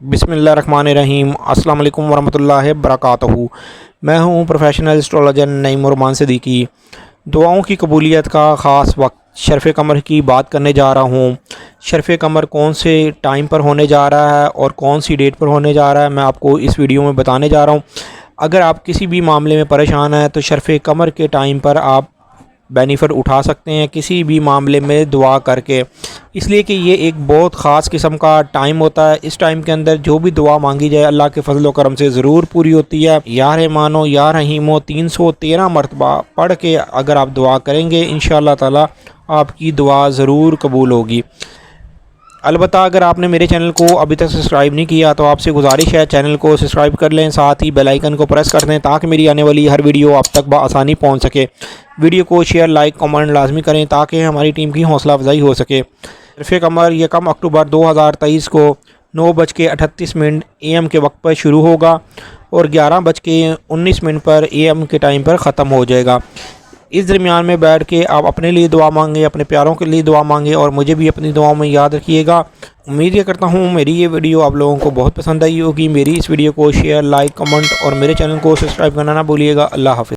بسم اللہ الرحمن الرحیم۔ السلام علیکم ورحمۃ اللہ وبرکاتہ۔ میں ہوں پروفیشنل اسٹرالوجر نعیم الرحمان صدیقی۔ دعاؤں کی قبولیت کا خاص وقت شرف قمر کی بات کرنے جا رہا ہوں۔ شرف قمر کون سے ٹائم پر ہونے جا رہا ہے اور کون سی ڈیٹ پر ہونے جا رہا ہے، میں آپ کو اس ویڈیو میں بتانے جا رہا ہوں۔ اگر آپ کسی بھی معاملے میں پریشان ہیں تو شرف قمر کے ٹائم پر آپ بینیفٹ اٹھا سکتے ہیں کسی بھی معاملے میں دعا کر کے، اس لیے کہ یہ ایک بہت خاص قسم کا ٹائم ہوتا ہے۔ اس ٹائم کے اندر جو بھی دعا مانگی جائے اللہ کے فضل و کرم سے ضرور پوری ہوتی ہے۔ یا رحمانو یا رحیمو 313 مرتبہ پڑھ کے اگر آپ دعا کریں گے انشاءاللہ تعالی آپ کی دعا ضرور قبول ہوگی۔ البتہ اگر آپ نے میرے چینل کو ابھی تک سبسکرائب نہیں کیا تو آپ سے گزارش ہے چینل کو سبسکرائب کر لیں، ساتھ ہی بیل آئیکن کو پریس کر دیں تاکہ میری آنے والی ہر ویڈیو آپ تک بآسانی پہنچ سکے۔ ویڈیو کو شیئر، لائک، کمنٹ لازمی کریں تاکہ ہماری ٹیم کی حوصلہ افزائی ہو سکے۔ شرف قمر 1 اکتوبر 2023 کو 9:38 AM کے وقت پر شروع ہوگا اور 11:19 پر AM کے ٹائم پر ختم ہو جائے گا۔ اس درمیان میں بیٹھ کے آپ اپنے لیے دعا مانگیں، اپنے پیاروں کے لیے دعا مانگیں اور مجھے بھی اپنی دعاؤں میں یاد رکھیے گا۔ امید یہ کرتا ہوں میری یہ ویڈیو آپ لوگوں کو بہت پسند آئی ہوگی۔ میری اس ویڈیو کو شیئر، لائک، کمنٹ اور میرے چینل کو سبسکرائب کرنا نہ بھولیے گا۔ اللہ حافظ۔